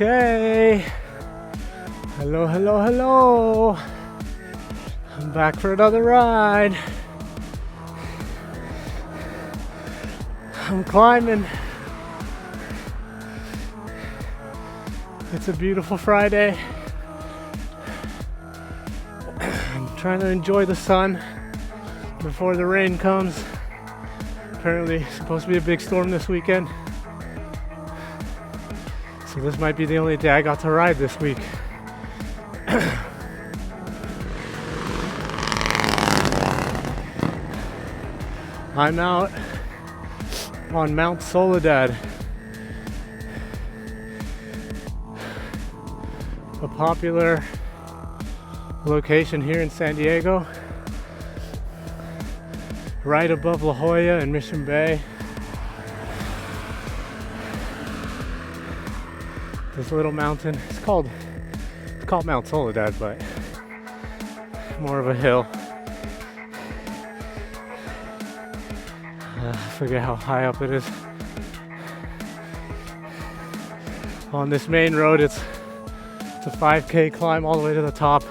Okay. Hello, hello, hello. I'm back for another ride. I'm climbing. It's a beautiful Friday. I'm trying to enjoy the sun before the rain comes. Apparently, it's supposed to be a big storm this weekend. So this might be the only day I got to ride this week. I'm out on Mt Soledad, a popular location here in San Diego, right above La Jolla and Mission Bay. This little mountain, it's called Mt Soledad, but more of a hill. I forget how high up it is. On this main road, it's a 5K climb all the way to the top.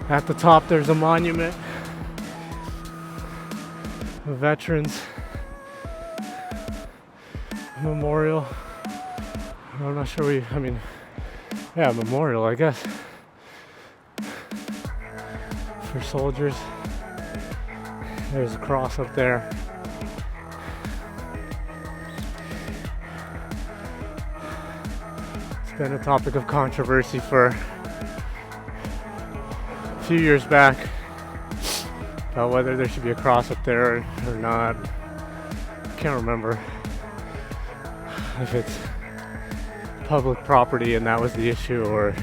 At the top, there's a monument, a veterans memorial. I'm not sure memorial, I guess, for soldiers. There's a cross up there. It's been a topic of controversy for a few years back about whether there should be a cross up there or not. I can't remember if it's public property and that was the issue, or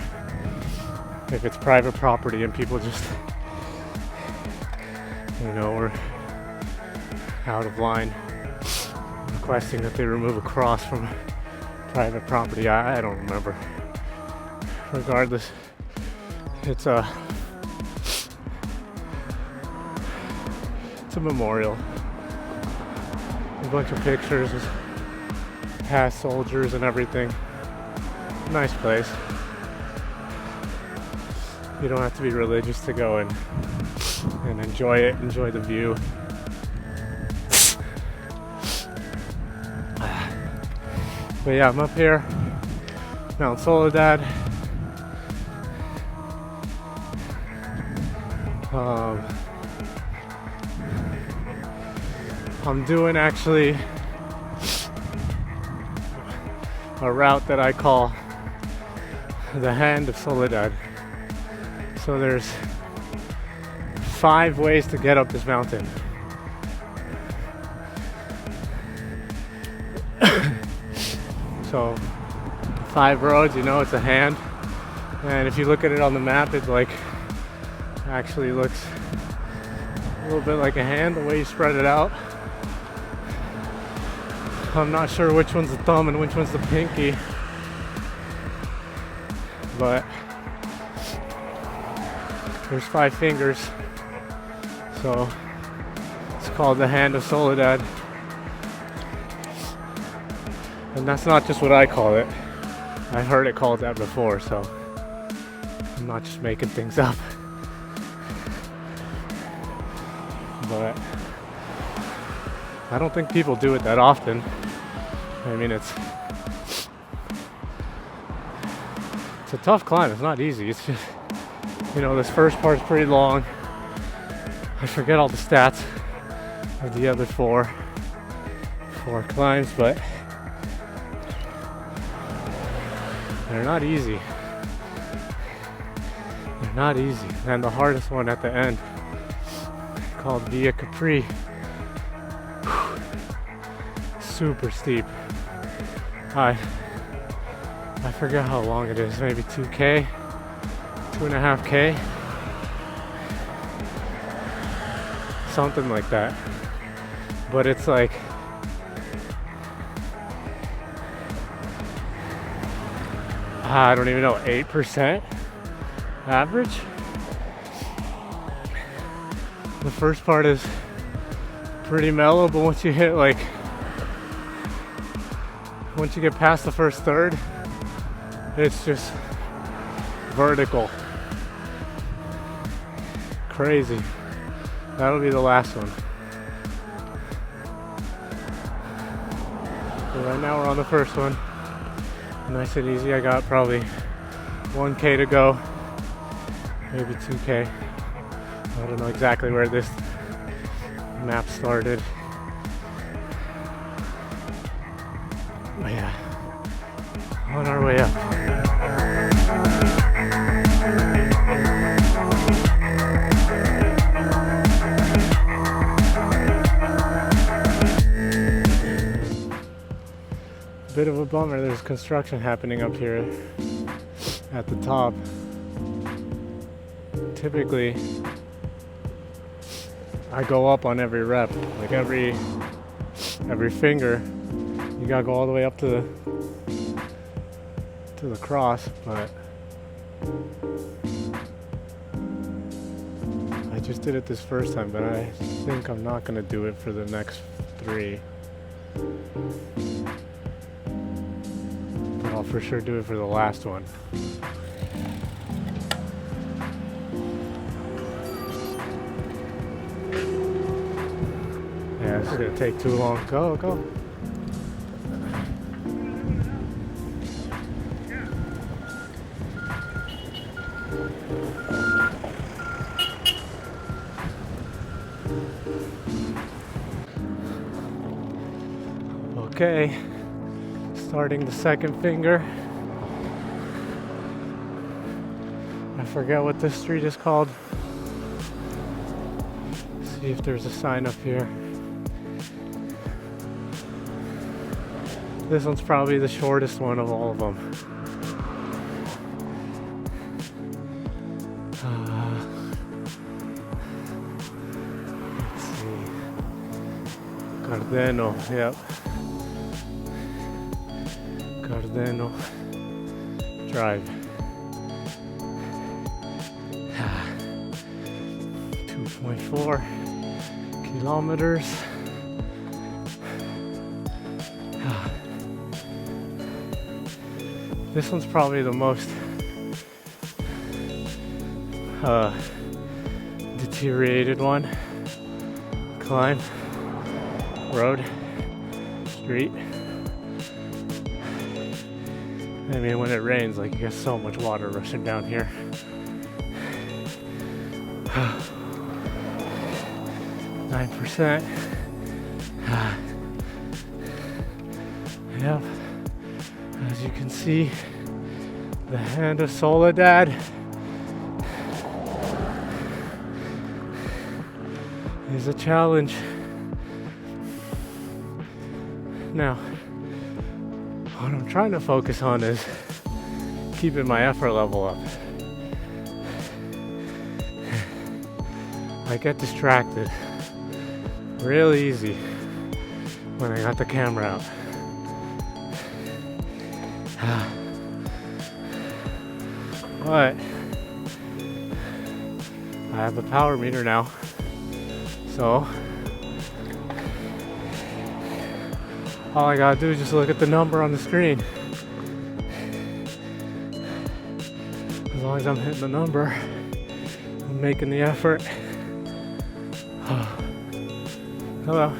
if it's private property and people just, were out of line requesting that they remove a cross from private property. I don't remember. Regardless, it's a memorial. A bunch of pictures of past soldiers and everything. Nice place. You don't have to be religious to go and enjoy it, enjoy the view. But yeah, I'm up here, Mt Soledad. I'm doing actually a route that I call the Hand of Soledad. So there's 5 ways to get up this mountain. So 5 roads, it's a hand. And if you look at it on the map, it actually looks a little bit like a hand, the way you spread it out. I'm not sure which one's the thumb and which one's the pinky, but there's 5 fingers, so it's called the Hand of Soledad. And that's not just what I call it. I heard it called that before, so I'm not just making things up. But I don't think people do it that often. It's a tough climb. It's not easy. It's just, this first part's pretty long. I forget all the stats of the other four climbs, but they're not easy. They're not easy. And the hardest one at the end, called Via Capri. Super steep. I forget how long it is, maybe 2K, 2.5K, something like that. But it's I don't even know, 8% average. The first part is pretty mellow, but once you hit once you get past the first third, it's just vertical. Crazy. That'll be the last one. So right now we're on the first one. Nice and easy. I got probably 1K to go, maybe 2K. I don't know exactly where this map started. But yeah, on our way up. Bit of a bummer, there's construction happening up here at the top. Typically, I go up on every rep, like every finger. You gotta go all the way up to the cross, but I just did it this first time, but I think I'm not gonna do it for the next 3. But I'll for sure do it for the last one. Yeah, this is gonna take too long. Go, go. Okay, starting the second finger. I forget what this street is called. See if there's a sign up here. This one's probably the shortest one of all of them. Let's see. Cardeno, yep. Cardeno Drive. 2.4 kilometers. This one's probably the most deteriorated one. Climb, road, street. I mean, when it rains, like, you get so much water rushing down here. Nine %. Yep. As you can see, the Hand of Soledad is a challenge. Now, what I'm trying to focus on is keeping my effort level up. I get distracted real easy when I got the camera out. But I have a power meter now, so all I gotta do is just look at the number on the screen. As long as I'm hitting the number, I'm making the effort. Hello.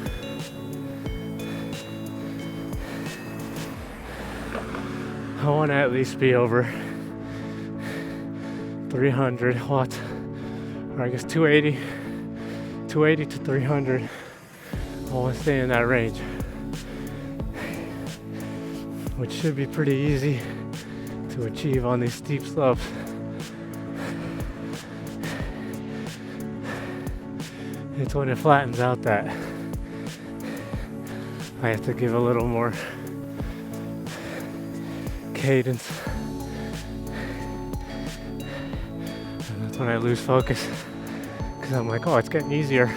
I want to at least be over 300 watts, or I guess 280 to 300. I want to stay in that range, which should be pretty easy to achieve on these steep slopes. It's when it flattens out that I have to give a little more cadence, and that's when I lose focus, because I'm like, oh, it's getting easier,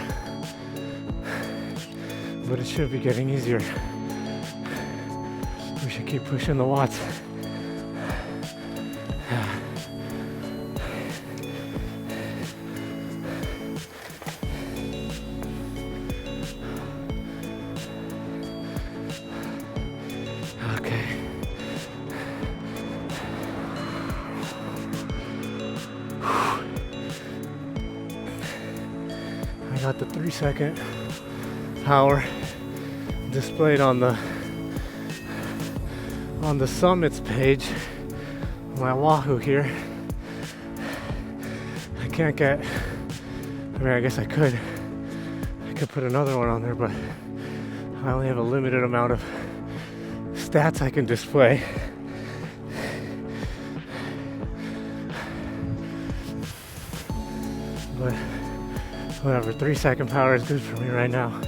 but it should be getting easier. We should keep pushing the watts. Okay. I got the 3-second power displayed on the summits page on my Wahoo here. I can't get, I mean, I guess I could put another one on there, but I only have a limited amount of stats I can display. But whatever, 3-second power is good for me right now.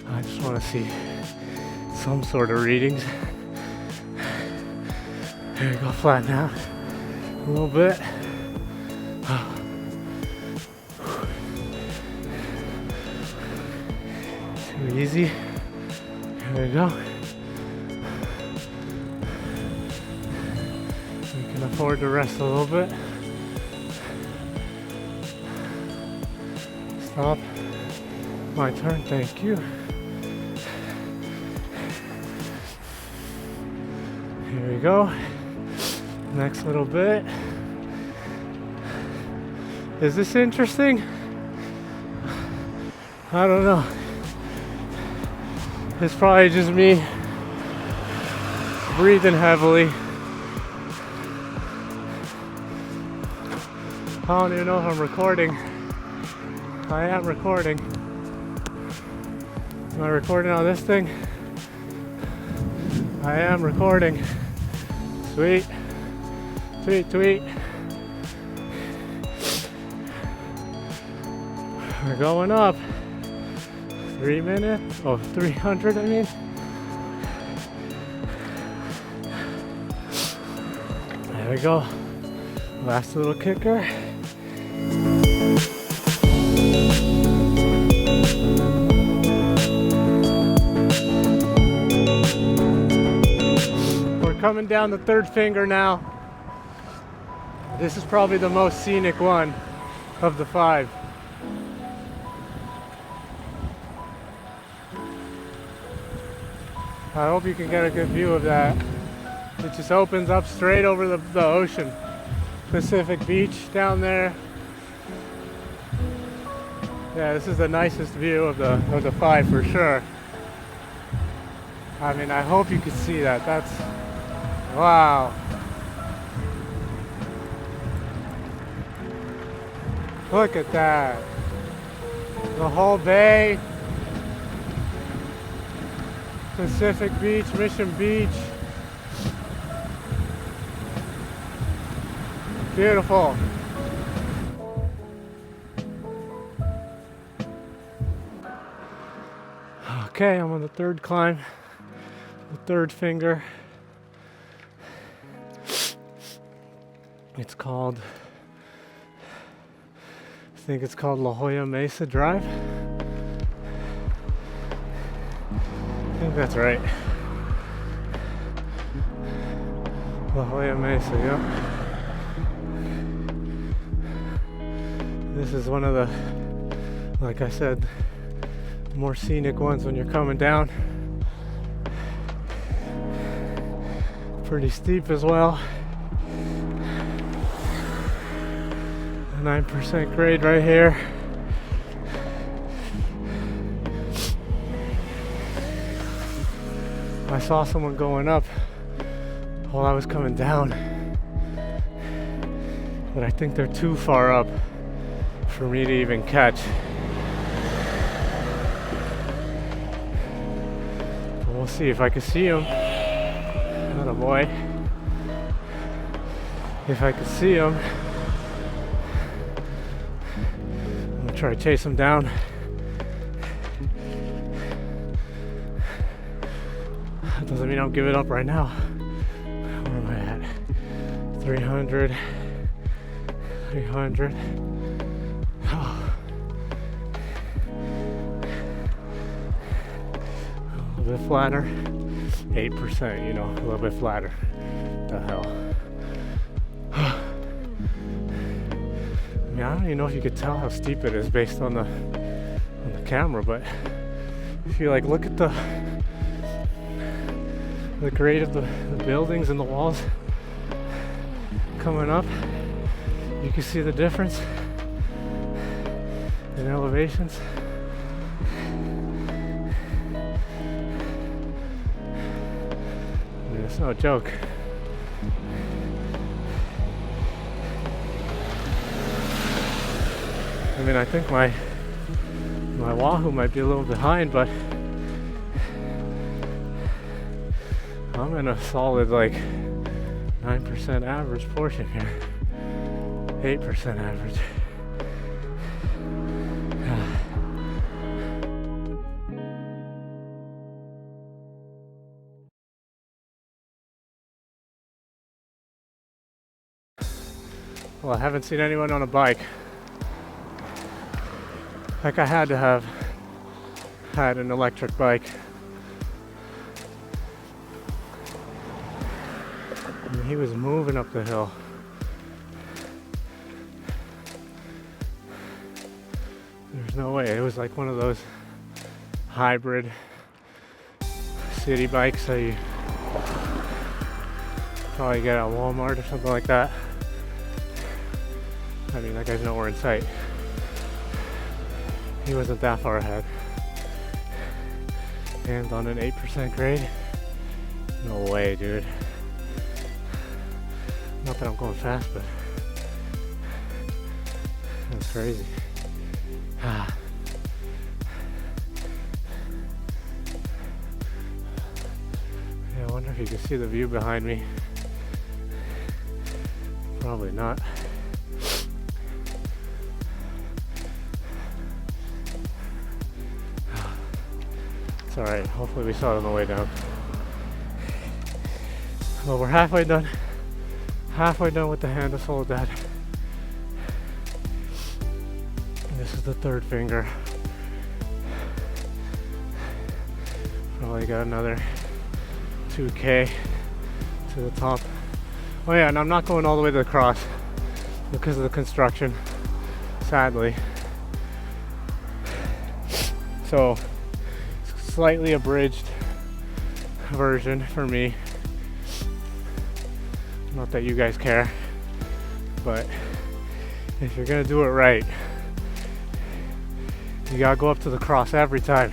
I just want to see some sort of readings. There we go, flatten out a little bit. Too easy. There we go. We can afford to rest a little bit. Stop. My turn, thank you. Here we go. Next little bit. Is this interesting? I don't know. It's probably just me breathing heavily. I don't even know if I'm recording. I am recording. Am I recording on this thing? I am recording. Sweet. Sweet, sweet. We're going up. 3 minutes. Oh, 300, I mean. There we go. Last little kicker. We're coming down the third finger now. This is probably the most scenic one of the 5. I hope you can get a good view of that. It just opens up straight over the ocean. Pacific Beach down there. Yeah, this is the nicest view of the 5 for sure. I mean, I hope you can see that. That's, wow. Look at that. The whole bay. Pacific Beach, Mission Beach. Beautiful. Okay, I'm on the third climb, the third finger. It's called, I think it's called La Jolla Mesa Drive. I think that's right. La Jolla Mesa, yeah. This is one of the, like I said, more scenic ones when you're coming down. Pretty steep as well. 9% grade right here. I saw someone going up while I was coming down, but I think they're too far up for me to even catch. But we'll see if I can see him. Atta boy. If I can see him, I'm gonna try to chase him down. That doesn't mean I'll give it up right now. Where am I at? 300. 300. Oh. A little bit flatter. 8%, you know, a little bit flatter. The hell. I mean, I don't even know if you could tell how steep it is based on the camera, but if you like look at the grade of the buildings and the walls, coming up. You can see the difference in elevations. I mean, it's no joke. I mean, I think my Wahoo might be a little behind, but I'm in a solid like 9% average portion here. 8% average. Well, I haven't seen anyone on a bike. Like, I had to have had an electric bike. And he was moving up the hill. There's no way. It was like one of those hybrid city bikes that you probably get at Walmart or something like that. I mean, that guy's nowhere in sight. He wasn't that far ahead. And on an 8% grade? No way, dude. Not that I'm going fast, but that's crazy. Yeah, I wonder if you can see the view behind me. Probably not. It's alright, hopefully we saw it on the way down. Well, we're halfway done. Halfway done with the Hand of Soledad. This is the third finger. Probably got another 2K to the top. Oh yeah, and I'm not going all the way to the cross because of the construction, sadly. So, slightly abridged version for me. Not that you guys care, but if you're gonna do it right, you gotta go up to the cross every time.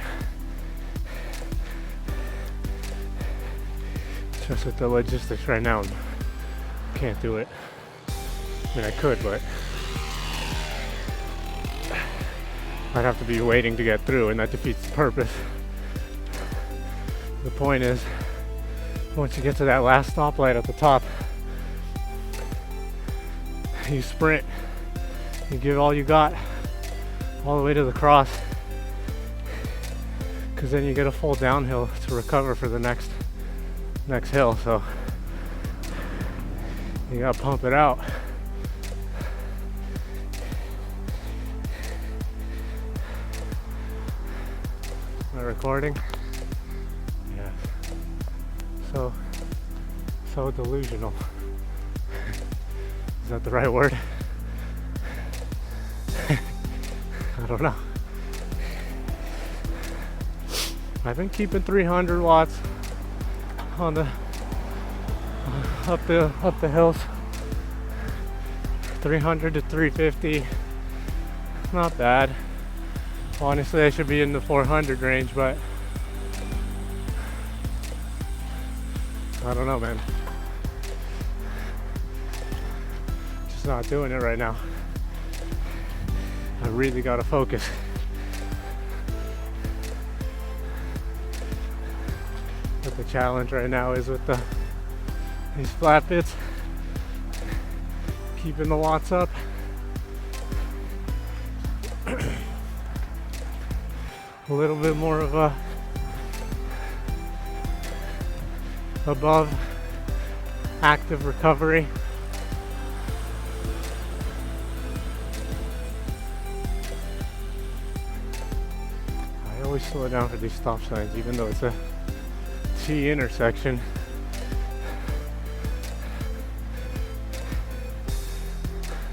Just with the logistics right now, can't do it. I mean, I could, but I'd have to be waiting to get through, and that defeats the purpose. The point is, once you get to that last stoplight at the top, you sprint, you give all you got all the way to the cross, because then you get a full downhill to recover for the next hill. So you gotta pump it out. Am I recording? Yeah. So delusional. Is that the right word? I don't know. I've been keeping 300 watts on the up the hills. 300 to 350. Not bad. Honestly, I should be in the 400 range, but I don't know, man. Just not doing it right now. I really gotta focus. But the challenge right now is with these flat bits, keeping the watts up. A little bit more of a above active recovery. I always slow down for these stop signs, even though it's a T intersection.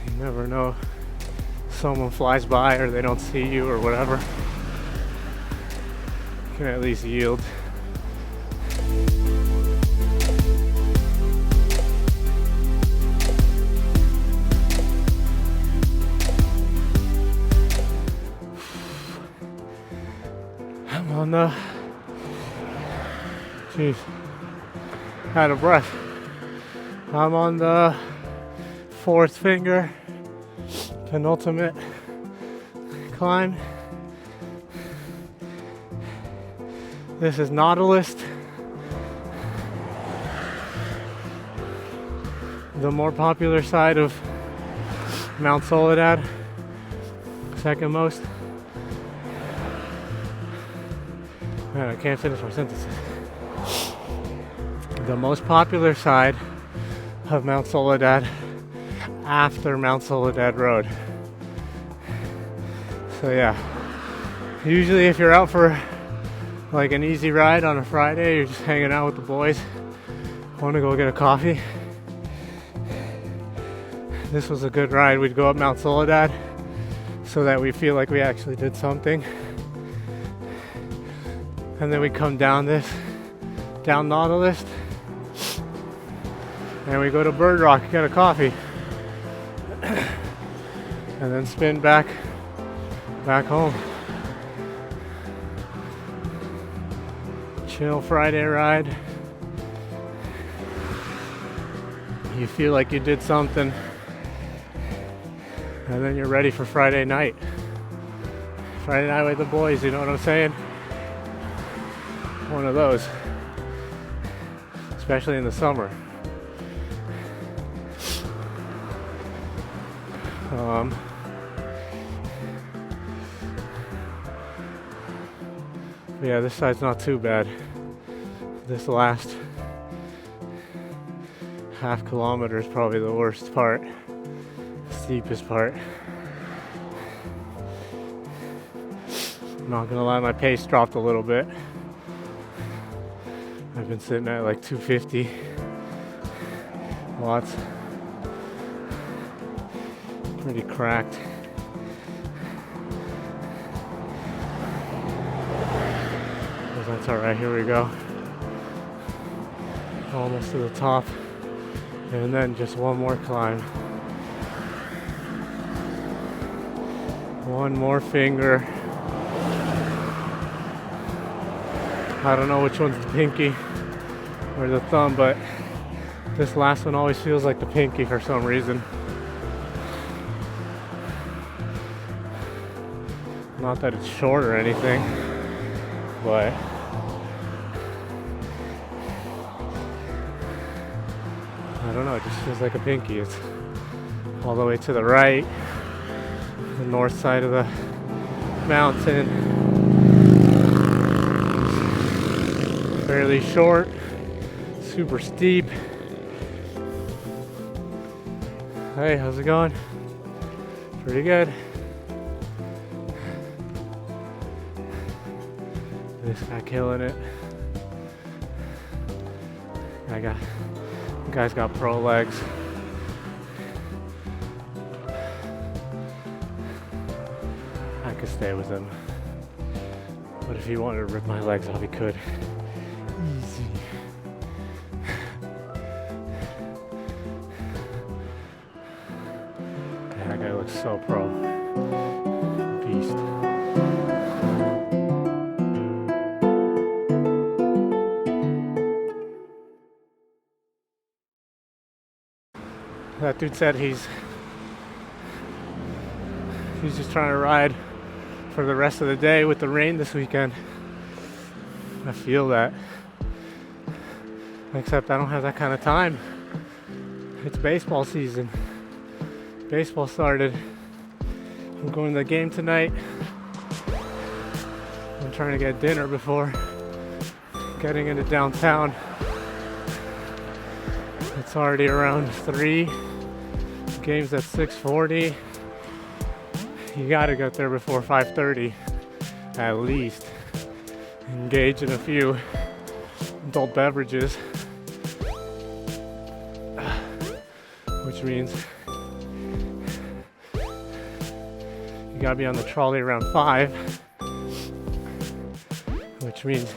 You never know, someone flies by or they don't see you or whatever. You can at least yield. the, jeez, out of breath. I'm on the fourth finger, penultimate climb. This is Nautilus, the more popular side of Mt Soledad, second most. Man, I can't finish my sentences. The most popular side of Mt Soledad after Mt Soledad Road. So yeah, usually if you're out for like an easy ride on a Friday, you're just hanging out with the boys, want to go get a coffee. This was a good ride. We'd go up Mt Soledad so that we feel like we actually did something. And then we come down Nautilus, and we go to Bird Rock, get a coffee, and then spin back home. Chill Friday ride. You feel like you did something, and then you're ready for Friday night. Friday night with the boys, you know what I'm saying? One of those, especially in the summer. Yeah, this side's not too bad. This last half kilometer is probably the worst part, steepest part. I'm not gonna lie, my pace dropped a little bit. I've been sitting at like 250 watts. Pretty cracked. But that's alright, here we go. Almost to the top. And then just one more climb. One more finger. I don't know which one's the pinky or the thumb, but this last one always feels like the pinky for some reason. Not that it's short or anything, but I don't know, it just feels like a pinky. It's all the way to the right, the north side of the mountain. Fairly short, super steep. Hey, how's it going? Pretty good. This guy killing it. The guy's got pro legs. I could stay with him, but if he wanted to rip my legs off, he could. Easy. That guy looks so pro. Beast. That dude said he's just trying to ride for the rest of the day with the rain this weekend. I feel that. Except I don't have that kind of time. It's baseball season. Baseball started. I'm going to the game tonight. I'm trying to get dinner before getting into downtown. It's already around 3. Game's at 6:40. You gotta get there before 5:30 at least. Engage in a few adult beverages, which means you gotta be on the trolley around 5, which means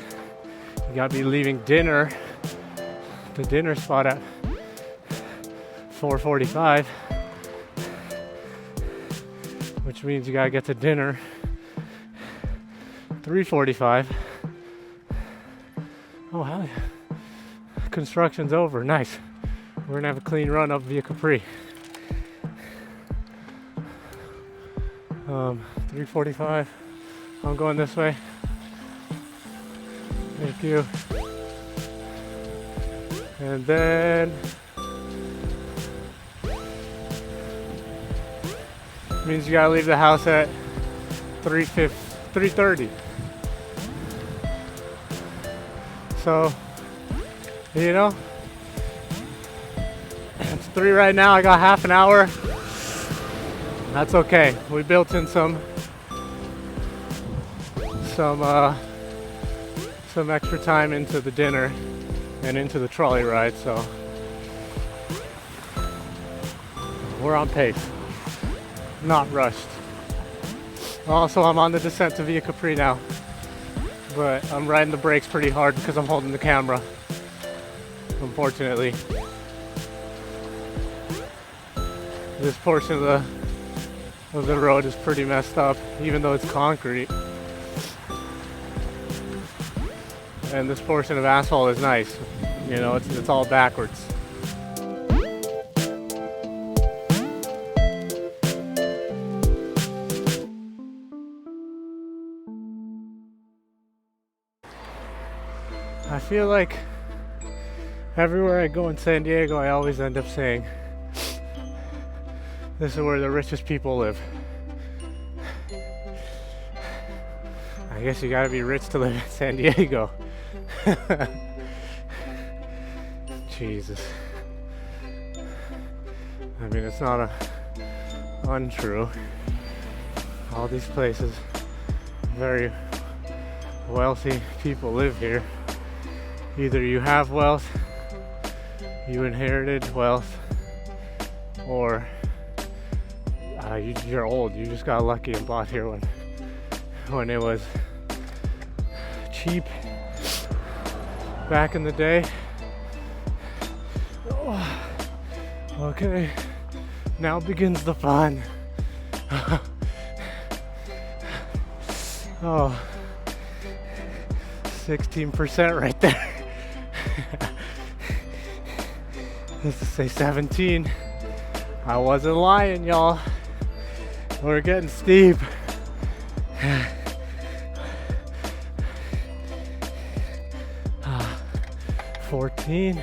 you gotta be leaving the dinner spot at 4:45, which means you gotta get to dinner 3:45. construction's over. Nice. We're gonna have a clean run up via Capri. 3:45. I'm going this way. Thank you. And then means you gotta leave the house at 3:30. So, you know, it's 3 right now. I got half an hour. That's okay. We built in some extra time into the dinner and into the trolley ride, so we're on pace. Not rushed. Also, I'm on the descent to Via Capri now, but I'm riding the brakes pretty hard because I'm holding the camera, unfortunately. This portion of the road is pretty messed up, even though it's concrete. And this portion of asphalt is nice. You know, it's all backwards. I feel like everywhere I go in San Diego, I always end up saying, this is where the richest people live. I guess you gotta be rich to live in San Diego. Jesus. I mean, it's not untrue. All these places, very wealthy people live here. Either you have wealth, you inherited wealth, or you're old. You just got lucky and bought here when it was cheap back in the day. Oh, okay, now begins the fun. Oh, 16% right there. Let's say 17. I wasn't lying, y'all. We're getting steep. 14.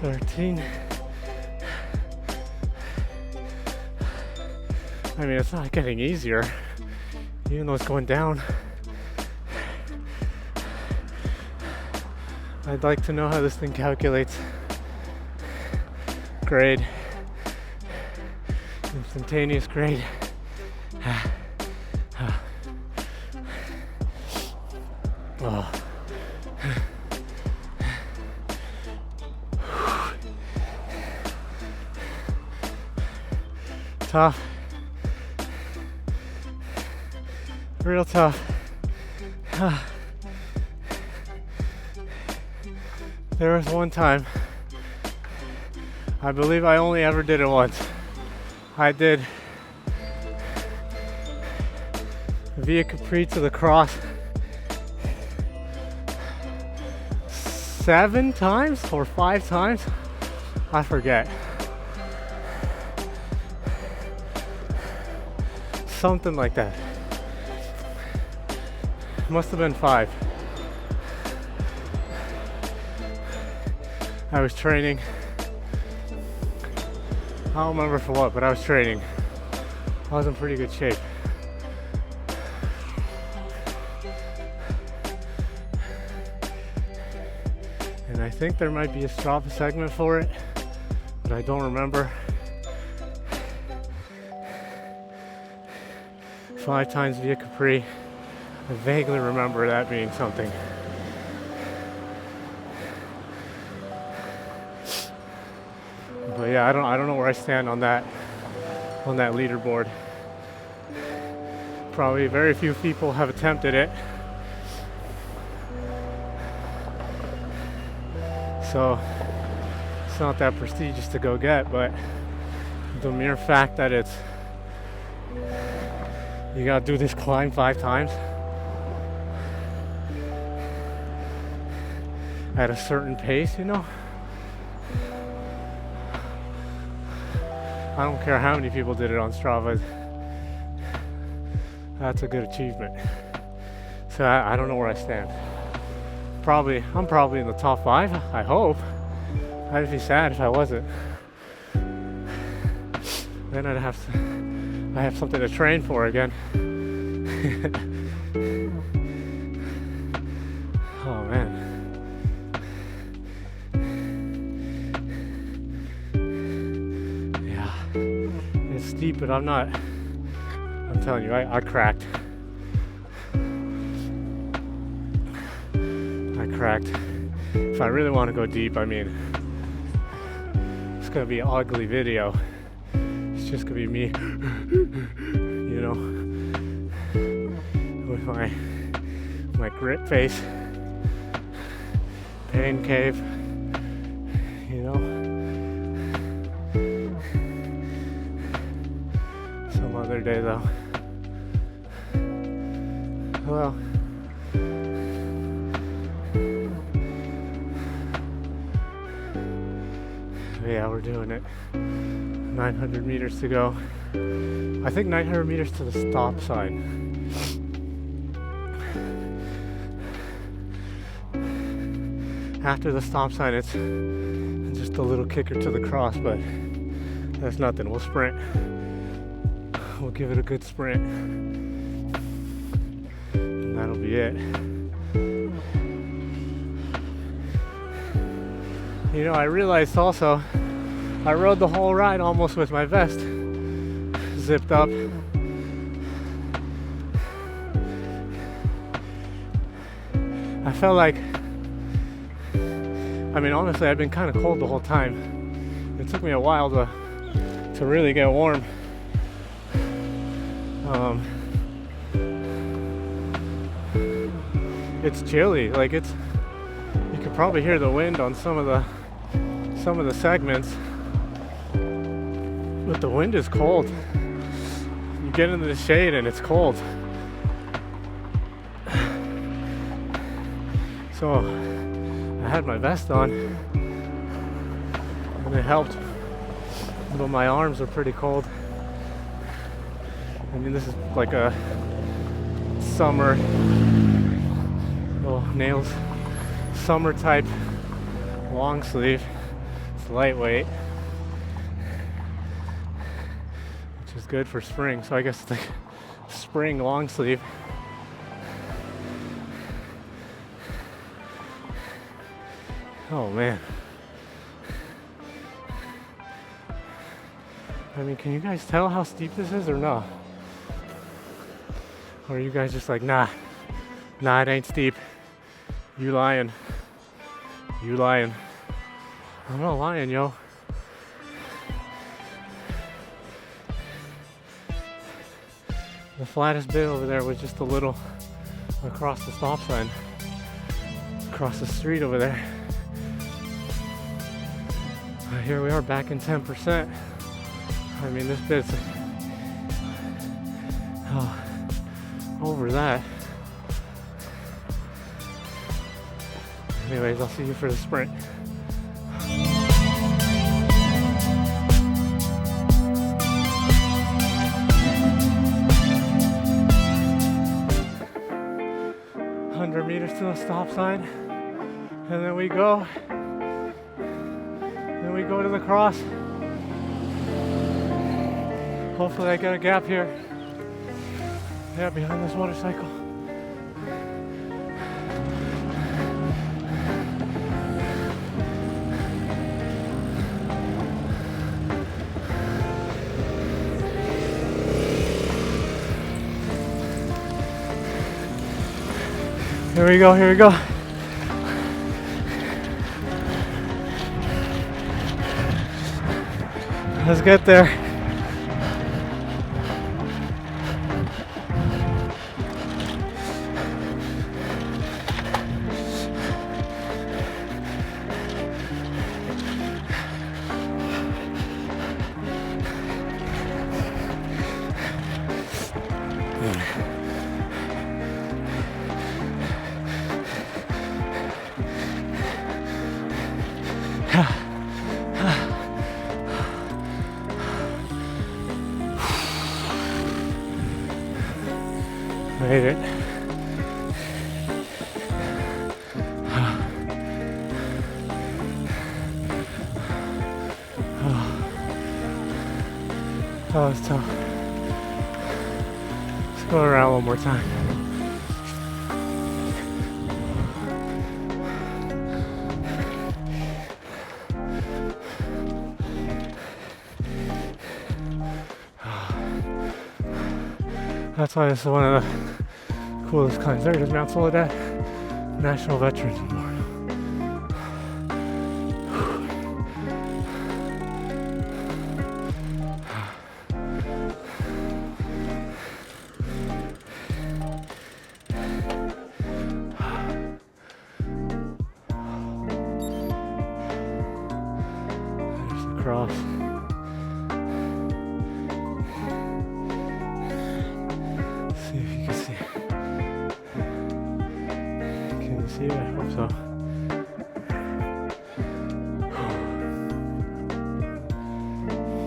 13. I mean, it's not getting easier, even though it's going down. I'd like to know how this thing calculates grade, instantaneous grade. Oh. Tough. Real tough. There was one time, I believe I only ever did it once. I did Via Capri to the cross 7 times or 5 times. I forget. Something like that. Must have been 5. I was training. I don't remember for what, but I was training. I was in pretty good shape. And I think there might be a Strava segment for it, but I don't remember. 5 times Via Capri. I vaguely remember that being something. But yeah, I don't know where I stand on that leaderboard. Probably very few people have attempted it. So it's not that prestigious to go get, but the mere fact that you gotta do this climb 5 times. at a certain pace, you know? I don't care how many people did it on Strava. That's a good achievement. So I don't know where I stand. I'm probably in the top 5, I hope. I'd be sad if I wasn't. Then I have something to train for again. Oh man. Yeah. It's steep, but I'm telling you, I cracked. If I really want to go deep, I mean, it's gonna be an ugly video. It's just gonna be me, you know, with my grit face, pain cave, you know. Some other day though. Well, yeah, we're doing it. 900 meters to go. I think 900 meters to the stop sign. After the stop sign, it's just a little kicker to the cross, but that's nothing. We'll sprint. We'll give it a good sprint. And that'll be it. You know, I realized also, I rode the whole ride almost with my vest zipped up. I felt like, I mean, honestly, I've been kind of cold the whole time. It took me a while to really get warm. It's chilly, like you could probably hear the wind on some of the segments, but the wind is cold. You get into the shade and it's cold. So I had my vest on and it helped, but my arms are pretty cold. I mean, this is like a summer, oh, nails, summer type long sleeve. It's lightweight, which is good for spring. So I guess it's like spring long sleeve. Oh man. I mean, can you guys tell how steep this is or no? Or are you guys just like, nah, it ain't steep. You lying. I'm not lying, yo. The flattest bit over there was just a little across the stop sign, across the street over there. Here we are back in 10%. I mean, this bit's over that. Anyways, I'll see you for the sprint. Meters to the stop sign, and then we go to the cross. Hopefully I get a gap here. Yeah, behind this motorcycle. Here we go. Let's get there. Made it. That was tough. Let's go around one more time. That's why this is one of the coolest climbs. There it is, Mt Soledad National Veterans Memorial. There's the cross. See if you can see. Can you see it? I hope so.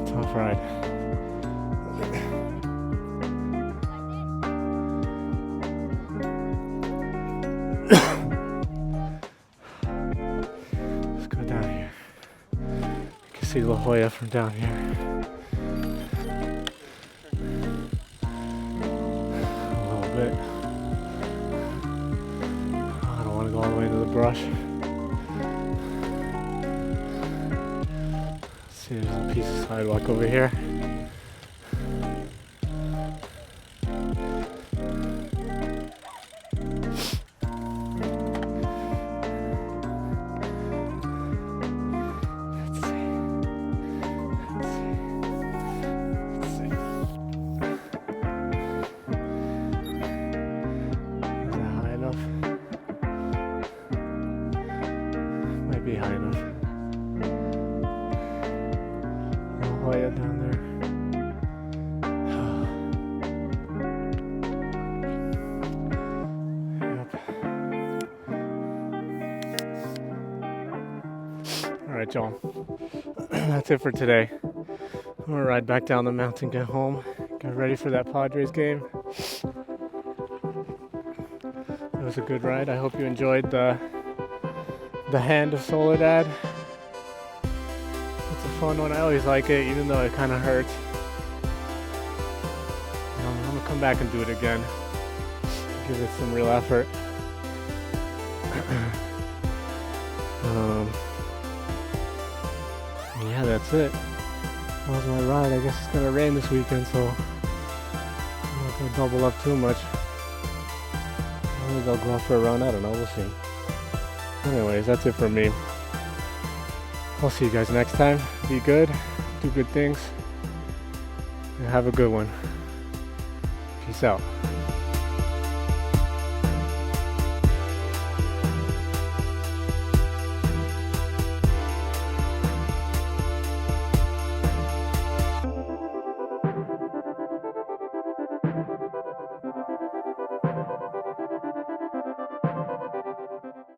Tough ride. Let's go down here. You can see La Jolla from down here. Bit. I don't want to go all the way into the brush. Let's see, there's a piece of sidewalk over here. Be high enough. La Jolla down there. Yep. Alright, y'all. That's it for today. I'm gonna ride back down the mountain, get home, get ready for that Padres game. It was a good ride. I hope you enjoyed the Hand of Soledad. It's a fun one. I always like it, even though it kind of hurts. I'm gonna come back and do it again. Give it some real effort. Yeah, that's it. That was my ride. I guess it's gonna rain this weekend, so I'm not gonna double up too much. I think I'll go out for a run. I don't know. We'll see. Anyways, that's it for me. I'll see you guys next time. Be good, do good things, and have a good one. Peace out.